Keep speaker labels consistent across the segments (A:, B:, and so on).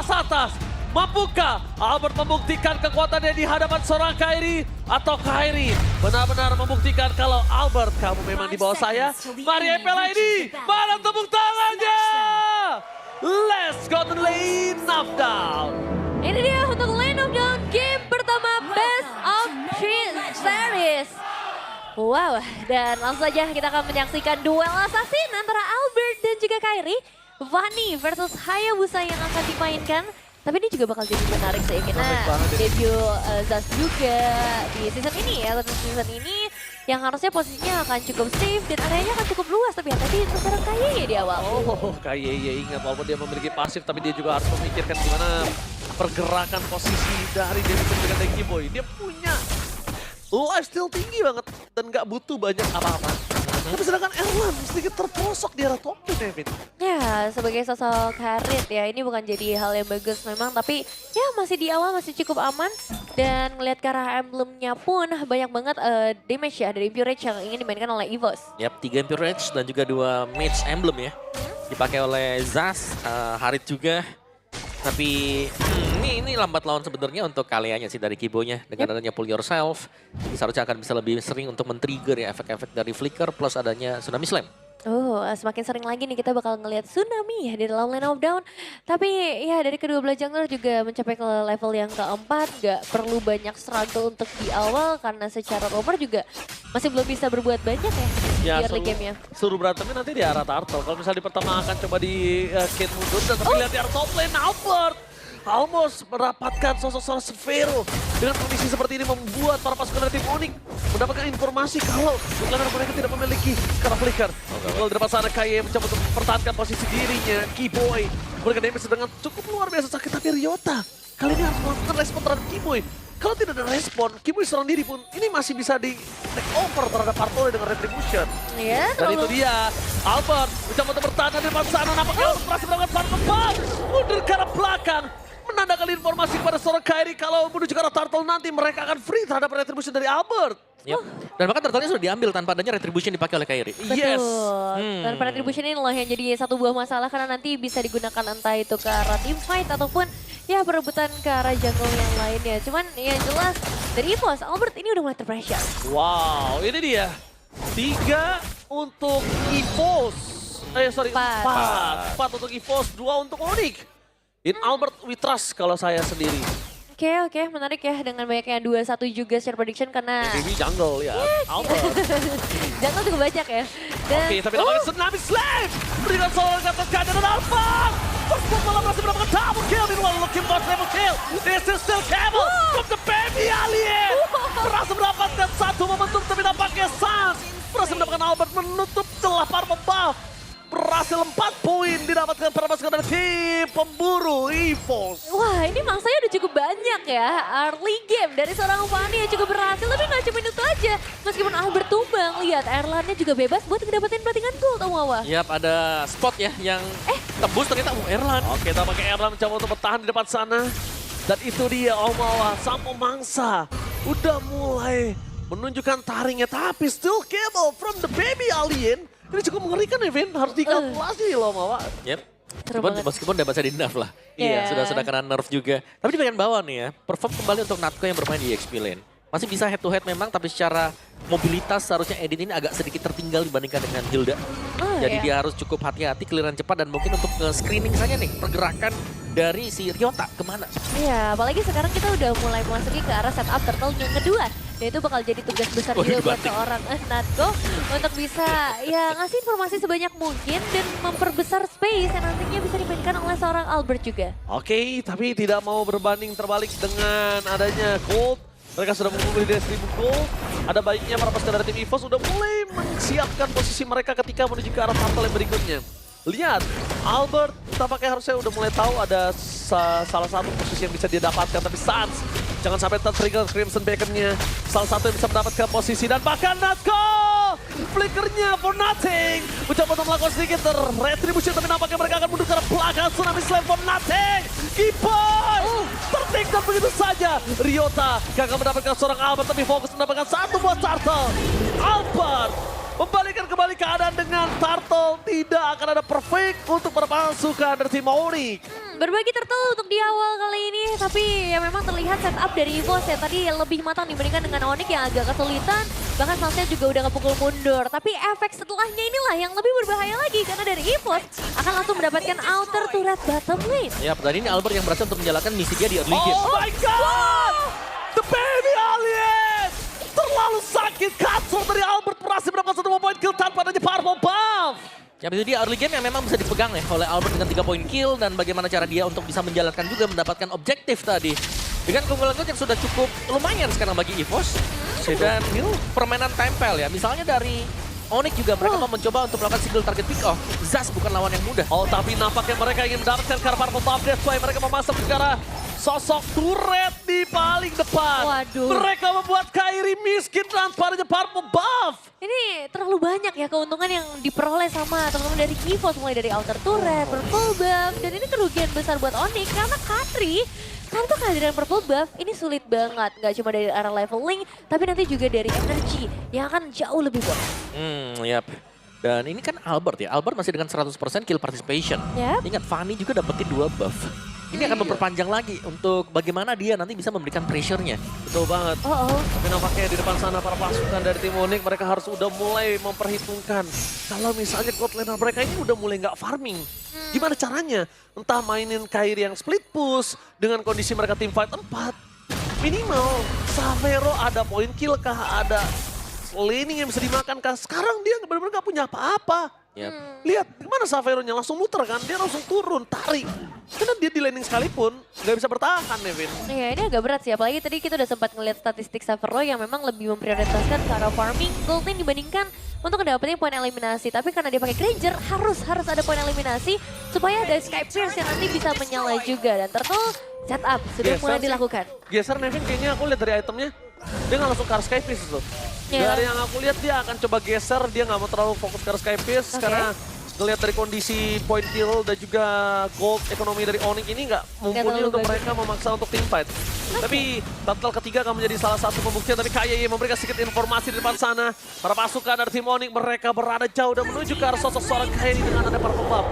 A: atas. Mampukah Albert membuktikan kekuatannya di hadapan seorang Kairi? Atau Kairi benar-benar membuktikan kalau Albert, kamu memang di bawah saya. Mari Epela ini, mana tepuk tangannya? Let's go to lane knockdown.
B: Ini dia untuk Lane of Dawn game pertama Best of 3 Series. Wow, dan langsung saja kita akan menyaksikan duel assassin antara Albert dan juga Kairi. Vani versus Hayabusa yang akan dimainkan. Tapi ini juga bakal jadi menarik sih, karena debut Zaz juga di season ini ya. Untuk season ini yang harusnya posisinya akan cukup safe dan areanya akan cukup luas. Tapi ya tadi terserang Kaye di awal.
A: Oh, Kaye ingat walaupun dia memiliki pasif, tapi dia juga harus memikirkan gimana pergerakan posisi dari David dengan Deki Boy. Dia punya lifesteal tinggi banget dan nggak butuh banyak apa-apa. Tapi sedangkan Erlan sedikit terprosok di arah top lane, David.
B: Ya, sebagai sosok Harit ya, ini bukan jadi hal yang bagus memang, tapi ya masih di awal, masih cukup aman. Dan ngelihat ke arah emblemnya pun banyak banget damage ya dari Impure Rage yang ingin dimainkan oleh EVOS.
C: Yap, 3 Impure Rage dan juga 2 Mage Emblem ya. Dipakai oleh Zaz, Harit juga. Tapi ini lambat laun sebenarnya untuk kaliannya sih dari Kibonya. Dengan adanya Pull Yourself, seharusnya akan bisa lebih sering untuk men-trigger ya efek-efek dari Flicker plus adanya Tsunami Slam.
B: Oh, semakin sering lagi nih kita bakal ngelihat Tsunami ya di dalam Lane of Dawn. Tapi ya dari kedua belah jungler juga mencapai ke level yang keempat. Gak perlu banyak struggle untuk di awal karena secara rover juga masih belum bisa berbuat banyak ya di early game-nya.
A: Seluruh berantemnya nanti di arah Turtle. Kalau misalnya di pertama akan coba di Kate mundur, dan tapi lihat di arah top lane Albert. Almost mendapatkan sosok-sosok Sphero. Dengan kondisi seperti ini membuat para pasukan dari tim Onyx mendapatkan informasi kalau lawan mereka tidak memiliki Kara Flicker. Kalau di depan sana Kaye mencoba untuk mempertahankan posisi dirinya. Keyboy memberikan damage dengan cukup luar biasa sakit, tapi Ryota kali ini harus melakukan respon terhadap Keyboy. Kalau tidak ada respon, Keyboy serang diri pun ini masih bisa di take over terhadap Partole dengan Retribution.
B: Iya,
A: Dan itu dia, Albert mencoba untuk bertahan di depan sana. Nampaknya berhasil mendapatkan part kembang. Mundur ke arah belakang. Menandakan informasi kepada seorang Kairi kalau menuju ke arah Turtle nanti mereka akan free terhadap Retribution dari Albert.
C: Yep. Dan bahkan turtle-nya sudah diambil tanpa adanya Retribution dipakai oleh Kairi.
A: Yes.
B: Dan retribution ini loh yang jadi satu buah masalah karena nanti bisa digunakan entah itu ke arah team fight ataupun ya perebutan ke arah jungle yang lainnya. Cuman yang jelas dari EVOS, Albert ini udah mulai terpressure.
A: Wow, ini dia. 3 untuk EVOS. Sorry, 4 untuk EVOS, 2 untuk Onyx. In Albert we trust kalau saya sendiri.
B: Oke, menarik ya dengan banyaknya 2-1 juga share prediction karena
A: Maybe jungle ya, Albert.
B: jungle juga banyak ya.
A: Oke, tapi namanya Tsunami Slam. Berikan seorang ke atas kanan dan Albert. First blood malah berhasil mendapatkan double kill. Meanwhile looking for triple kill. This is still Camel from the baby alien. Berhasil mendapatkan satu momentum tapi nampaknya Sans berhasil mendapatkan Albert menutup celah para pembuff. Berhasil 4 poin didapatkan para pasukan dari tim pemburu EVOS.
B: Wah, ini mangsanya udah cukup banyak ya. Early game dari seorang Vani yang cukup berhasil, tapi nggak cuma itu aja. Meskipun Albert tumbang, lihat Erlannya juga bebas buat ngedapetin platingan gold, Wawa.
C: Yap, ada spot ya yang tembus ternyata Erlan.
A: Oke, tampaknya Erlan mencoba untuk bertahan di depan sana. Dan itu dia Omawa, sang pemangsa. Udah mulai menunjukkan taringnya, tapi still Cable from the baby alien. Ini cukup mengerikan ya, Vin. Harus dikalkulasi loh, Mawa.
C: Yep. Meskipun udah bisa di nerf lah.
B: Iya.
C: Sudah kena nerf juga. Tapi di bagian bawah nih ya, perform kembali untuk Natko yang bermain di XP lane. Masih bisa head to head memang, tapi secara mobilitas seharusnya Edin ini agak sedikit tertinggal dibandingkan dengan Hilda. Jadi dia harus cukup hati-hati, clearan cepat, dan mungkin untuk screening saja nih pergerakan dari si Ryota kemana.
B: Iya, apalagi sekarang kita udah mulai memasuki ke arah setup turtle yang kedua. Dan itu bakal jadi tugas besar juga buat seorang Natko untuk bisa ya ngasih informasi sebanyak mungkin dan memperbesar space yang nantinya bisa dimainkan oleh seorang Albert juga.
A: Oke, tapi tidak mau berbanding terbalik dengan adanya Gold. Mereka sudah mengungguli dari 1000 gold. Ada baiknya para pasukan dari tim EVOS sudah mulai menyiapkan posisi mereka ketika menuju ke arah Turtle yang berikutnya. Lihat, Albert tampaknya harusnya udah mulai tahu ada salah satu posisi yang bisa dia dapatkan. Tapi Sans, jangan sampai tertrigger Crimson Beacon-nya. Salah satu yang bisa mendapatkan posisi dan bahkan Natko! Flickernya for nothing. Mencoba untuk melakukan sedikit retribution, tapi nampaknya mereka akan mundur ke arah belakang. Tsunami Slam for nothing. Keyboy tertinggal begitu saja. Ryota gagal mendapatkan seorang Albert, tapi fokus mendapatkan satu buah turtle. Albert Membalikan kembali keadaan dengan Turtle. Tidak akan ada perfect untuk para pasukan dari tim Onyx.
B: Berbagi Turtle untuk di awal kali ini, tapi ya memang terlihat setup dari EVOS ya tadi lebih matang dibandingkan dengan Onyx yang agak kesulitan. Bahkan Sunset juga udah kepukul mundur. Tapi efek setelahnya inilah yang lebih berbahaya lagi karena dari EVOS akan langsung mendapatkan outer turret bottom lane.
C: Ya, tadi ini Albert yang berhasil untuk menjalankan misi dia di early game.
A: Oh my god! The baby alien! Terlalu sakit. Katsur dari Albert berhasil mendapatkan 1 poin kill tanpa adanya purple buff.
C: Ya, itu dia early game yang memang bisa dipegang ya oleh Albert dengan 3 poin kill dan bagaimana cara dia untuk bisa menjalankan juga mendapatkan objektif tadi. Dengan keunggulan gold yang sudah cukup lumayan sekarang bagi EVOS. Dan permainan tempel ya, misalnya dari Onyx juga mereka mau mencoba untuk melakukan single target pick off. Zas bukan lawan yang mudah.
A: Oh, tapi nampaknya mereka ingin mendapatkan karena purple buff. That's why mereka memasang negara sosok turret di paling depan.
B: Waduh.
A: Mereka membuat Kairi miskin tanpa adanya purple buff.
B: Ini terlalu banyak ya keuntungan yang diperoleh sama teman-teman dari EVOS. Mulai dari outer turret, purple buff. Dan ini kerugian besar buat Onyx karena Katri tanpa kehadiran purple buff ini sulit banget. Nggak cuma dari arah leveling, tapi nanti juga dari energi yang akan jauh lebih buruk.
C: Yap. Dan ini kan Albert ya, Albert masih dengan 100% kill participation.
B: Yap.
C: Ingat, Fanny juga dapetin 2 buff. Ini akan memperpanjang lagi untuk bagaimana dia nanti bisa memberikan pressure-nya.
A: Betul banget. Tapi nampaknya di depan sana para pasukan dari tim Onyx mereka harus udah mulai memperhitungkan. Kalau misalnya god laner mereka ini udah mulai nggak farming. Gimana caranya? Entah mainin Kairi yang split push dengan kondisi mereka team fight 4. Minimal Savero ada point kill kah? Ada laning yang bisa dimakan kah? Sekarang dia benar-benar nggak punya apa-apa.
C: Yap.
A: Lihat, gimana Savero-nya langsung muter kan? Dia langsung turun, tarik. Karena dia di laning sekalipun, nggak bisa bertahan ya, Vin.
B: Iya, ini agak berat sih. Apalagi tadi kita udah sempat ngeliat statistik Savero yang memang lebih memprioritaskan ke arah farming gold lane dibandingkan untuk mendapatkan poin eliminasi. Tapi karena dia pakai Granger, harus ada poin eliminasi supaya ada Sky Pierce yang nanti bisa menyala juga. Dan Turtle setup sudah mulai dilakukan.
A: Geser Nevin kayaknya aku lihat dari itemnya, dia nggak langsung ke arah Sky Pierce tuh. Dari yang aku lihat dia akan coba geser, dia nggak mau terlalu fokus ke arah Sky Pierce karena ngelihat dari kondisi point kill dan juga gold ekonomi dari Onyx ini nggak mumpuni untuk mereka memaksa untuk team fight. Tapi Turtle ketiga akan menjadi salah satu pembuktian, tapi KYY memberikan sedikit informasi di depan sana. Para pasukan dari tim Onyx mereka berada jauh dan menuju ke arah sosok seorang KYY dengan ada purple buff.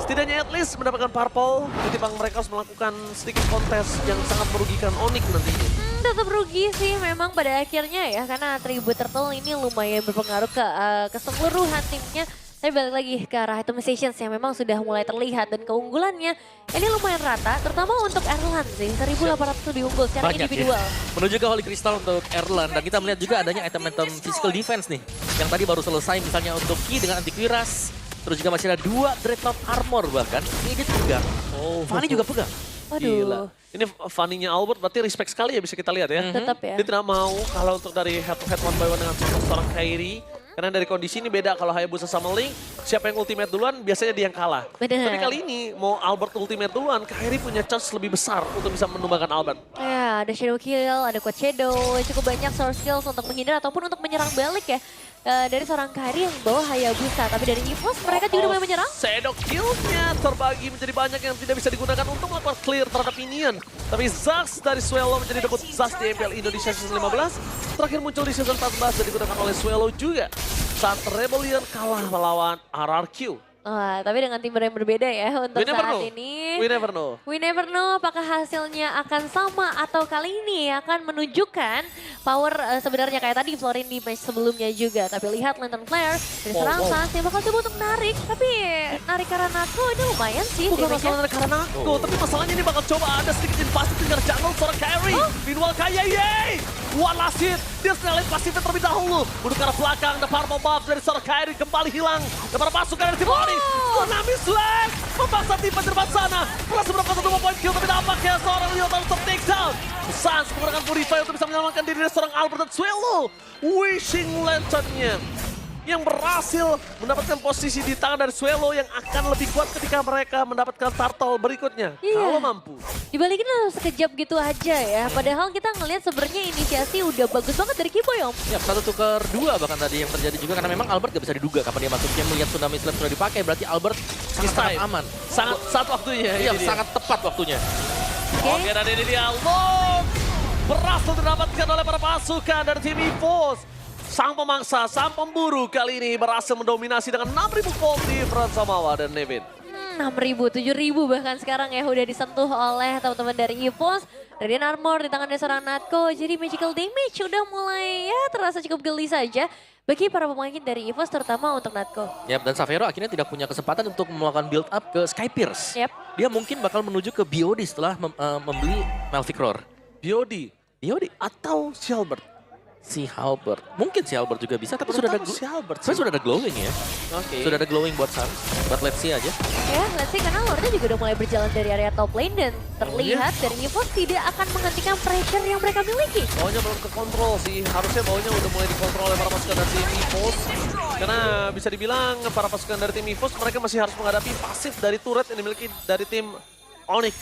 A: Setidaknya at least mendapatkan purple, ketimbang mereka harus melakukan sedikit kontes yang sangat merugikan Onyx nantinya.
B: Tetap rugi sih memang pada akhirnya ya, karena atribut Turtle ini lumayan berpengaruh ke keseluruhan timnya. Tapi balik lagi ke arah atomizations yang memang sudah mulai terlihat dan keunggulannya ini lumayan rata, terutama untuk Erlan sih, 1.800 lebih unggul secara
C: Banyak
B: individual.
C: Ya. Menuju ke Holy Crystal untuk Erlan, dan kita melihat juga adanya item-item physical defense nih, yang tadi baru selesai misalnya untuk Ki dengan antivirus, terus juga masih ada 2 Dreadnought Armor bahkan, ini dia pegang. Fanny juga pegang.
B: Waduh.
A: Gila. Ini Fanny-nya Albert berarti respect sekali ya bisa kita lihat ya.
B: Tetap ya.
A: Dia tidak mau kalau untuk dari head to head one by one dengan seorang Kairi. Karena dari kondisi ini beda kalau Hayabusa sama Link, siapa yang ultimate duluan biasanya dia yang kalah.
B: Bener.
A: Tapi kali ini mau Albert ultimate duluan, Kairi punya chance lebih besar untuk bisa menumbangkan Albert.
B: Ya, ada Shadow Kill, ada Quad Shadow, cukup banyak source skills untuk menghindar ataupun untuk menyerang balik ya. Dari seorang Kairi yang bawa Hayabusa, tapi dari EVOS mereka juga udah mulai menyerang.
A: Shadow kill-nya terbagi menjadi banyak yang tidak bisa digunakan untuk melakukan clear terhadap minion. Tapi Zax dari Swallow menjadi debut Zax di MPL Indonesia Season 15. Terakhir muncul di Season 14 dan digunakan oleh Swallow juga saat Rebellion kalah melawan RRQ.
B: Wah, tapi dengan tim yang berbeda ya untuk
A: We never
B: saat
A: know.
B: ini.
A: We never know.
B: We never know apakah hasilnya akan sama atau kali ini akan menunjukkan power sebenarnya kayak tadi Florin di match sebelumnya juga. Tapi lihat Lantern Flare dari serang Sans yang bakal coba untuk narik. Tapi narik karena Nako ini lumayan sih.
A: Bukan
B: damage-nya.
A: masalah karena aku, tapi masalahnya ini bakal coba ada sedikit invasi tinggal jungle seorang Kairi. Meanwhile KYY, one last hit, dia senilai pasifnya terlebih dahulu. Menuju ke arah belakang, the purple buff dari seorang Kairi kembali hilang. Dan para pasukan dari tim Onyx, Konami Slam, memaksa tim di depan sana. Berhasil mendapatkan 2 point kill, tapi dampaknya seorang Leotar untuk take down. Sans menggunakan Purify untuk bisa menyelamatkan diri dari seorang Albert dan Swallow. Wishing Lantern-nya yang berhasil mendapatkan posisi di tangan dari Swallow yang akan lebih kuat ketika mereka mendapatkan turtle berikutnya.
B: Iya.
A: Kalau mampu.
B: Dibalikin sekejap gitu aja ya. Padahal kita ngelihat sebenarnya inisiasi udah bagus banget dari Kiboy Om.
C: Ya, 1 tukar 2 bahkan tadi yang terjadi juga karena memang Albert gak bisa diduga kapan dia masuk. Dia melihat Tsunami Slam sudah dipakai, berarti Albert sangat aman.
A: Saat waktunya.
C: Iya,
A: ini dia.
C: sangat tepat waktunya.
A: Oke, dan ini dia Long berhasil didapatkan oleh para pasukan dari tim EVOS. sang pemangsa, sang pemburu kali ini berhasil mendominasi dengan 6.000 gold di Samawa dan Nevin.
B: 6.000, 7.000 bahkan sekarang ya udah disentuh oleh teman-teman dari EVOS. Radiant Armor di tangannya seorang Natko, jadi magical damage udah mulai ya terasa cukup geli saja bagi para pemain dari EVOS terutama untuk Natko.
C: Yap, dan Xavero akhirnya tidak punya kesempatan untuk melakukan build up ke Skypierce.
B: Yep.
C: Dia mungkin bakal menuju ke BOD setelah membeli Melvic Roar.
A: BOD
C: BOD
A: atau Shelbert.
C: si Halbert. Mungkin si Halbert juga bisa, tapi sudah ada
A: si Halbert.
C: sudah ada glowing ya.
A: Oke.
C: Sudah ada glowing buat Suns. Buat let's see aja.
B: Ya, let's see karena Lordnya juga udah mulai berjalan dari area top lane dan terlihat dari EVOS tidak akan menghentikan pressure yang mereka miliki.
A: Bawahnya belum ke kontrol sih, harusnya bawahnya udah mulai dikontrol oleh para pasukan dari tim EVOS. Karena bisa dibilang para pasukan dari tim EVOS mereka masih harus menghadapi pasif dari turret yang dimiliki dari tim Onyx.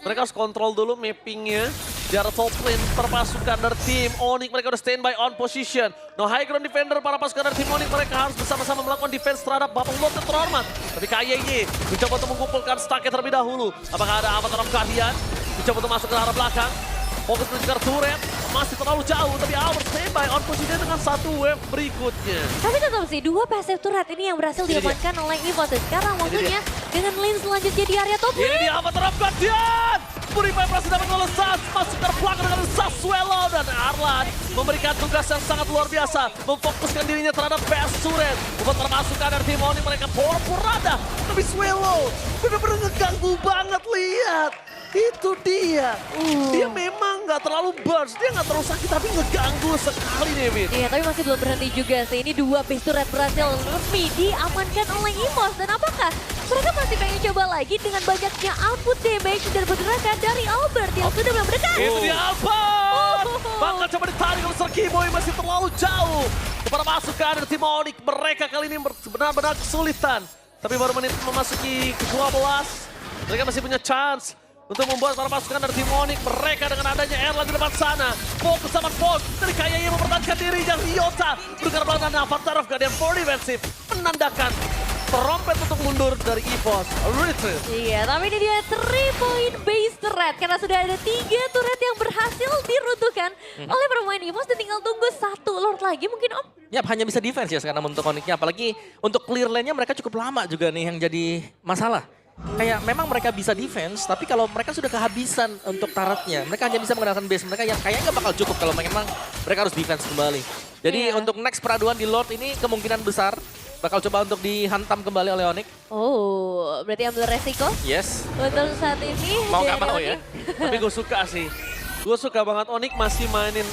A: Mereka harus kontrol dulu mappingnya di arah top lane perpasukan dari tim Onyx. Mereka udah standby on position. No high ground defender para pasukan dari tim Onyx. Mereka harus bersama-sama melakukan defense terhadap Bapak Lord yang terhormat. Tapi KYY mencoba untuk mengumpulkan stacknya terlebih dahulu. Apakah ada Avatar of Guardian? Mencoba untuk masuk ke arah belakang. Fokus menuju ke turret. Masih terlalu jauh. Tapi Albert standby on position dengan satu wave berikutnya.
B: Tapi tetap sih, dua passive turret ini yang berhasil
A: Ini
B: diamankan oleh EVOS. Dan sekarang waktunya dengan lane selanjutnya di area top
A: Ini
B: lane.
A: dia Avatar of Guardian. Purify berhasil dapat oleh Sas. Masuk ke belakang dengan Sassuelo. Dan Arlan memberikan tugas yang sangat luar biasa. Memfokuskan dirinya terhadap best turret. Membuat termasukkan dari tim Onyx mereka porada. Tapi Suelo benar-benar ngeganggu banget, lihat. Itu dia. Dia memang nggak terlalu burst. Dia nggak terlalu sakit tapi ngeganggu sekali Nevin.
B: Iya, tapi masih belum berhenti juga sih. Ini dua base turret berhasil resmi diamankan oleh EVOS. Dan apakah mereka masih pengen coba lagi dengan banyaknya output damage dan pergerakan dari Albert yang sudah mendekat?
A: Itu dia Albert. Bakal coba ditarik oleh Serkiboy masih terlalu jauh. Kepada pasukan dari tim Onyx. Mereka kali ini benar-benar kesulitan. Tapi baru menit memasuki ke-12. Mereka masih punya chance untuk membuat para pasukan dari tim Onyx. Mereka dengan adanya Erlang di depan sana. Fokus sama Fox. Dari kayaknya mempertahankan dirinya. Ryota bergerak belakang dan Avatar of Guardian for defensive. Menandakan trompet untuk mundur dari EVOS. Retreat.
B: Iya, tapi ini dia 3-point base turret. Karena sudah ada 3 turret yang berhasil diruntuhkan oleh pemain EVOS. Dan tinggal tunggu 1 Lord lagi mungkin Om.
C: Yap, hanya bisa defense ya sekarang untuk Onyx-nya. Apalagi untuk clear lane-nya mereka cukup lama juga nih yang jadi masalah. Kayak memang mereka bisa defense, tapi kalau mereka sudah kehabisan untuk turretnya, mereka hanya bisa mengandalkan base mereka yang kayaknya nggak bakal cukup kalau memang mereka harus defense kembali. Jadi untuk next peraduan di Lord ini kemungkinan besar bakal coba untuk dihantam kembali oleh Onyx.
B: Oh, berarti ambil resiko
C: Yes.
B: untuk saat ini.
C: Mau nggak
B: dari
C: mau
B: Onyx.
C: ya.
A: Tapi gue suka sih. Gue suka banget Onyx masih mainin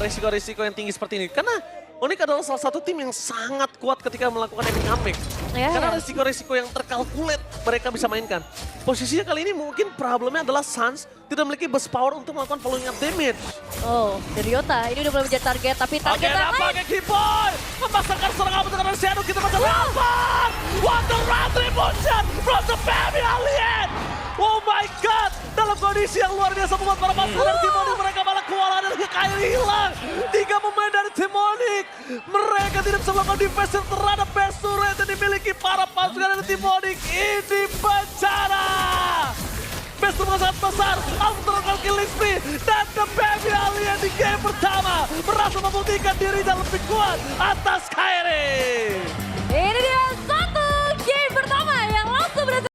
A: resiko-resiko yang tinggi seperti ini. Karena Onyx adalah salah satu tim yang sangat kuat ketika melakukan epic comeback.
B: Ya,
A: Karena
B: ya.
A: resiko-resiko yang terkalkulat mereka bisa mainkan. Posisinya kali ini mungkin problemnya adalah Suns tidak memiliki burst power untuk melakukan following up damage.
B: Oh, dari Yota ini udah mulai menjadi target, tapi target
A: Oke,
B: yang
A: apa
B: lain.
A: kayak Kiboy memasangkan serangan dengan Shadow kita baca dapat. Wonder Run Revolution from the Baby Alien. Oh my god, dalam kondisi yang luar biasa membuat para pasukan dari tim Onyx mereka malah kewalahan dan kekayaan hilang. 3 pemain dari tim Onyx, mereka tidak bisa melakukan defense terhadap best turret yang dimiliki para pasukan dari tim Onyx. Ini bencana. Best turret sangat besar, langsung terlalu killing spree. Dan The Baby Alien di game pertama berhasil membuktikan dirinya lebih kuat atas Kairi.
B: Ini dia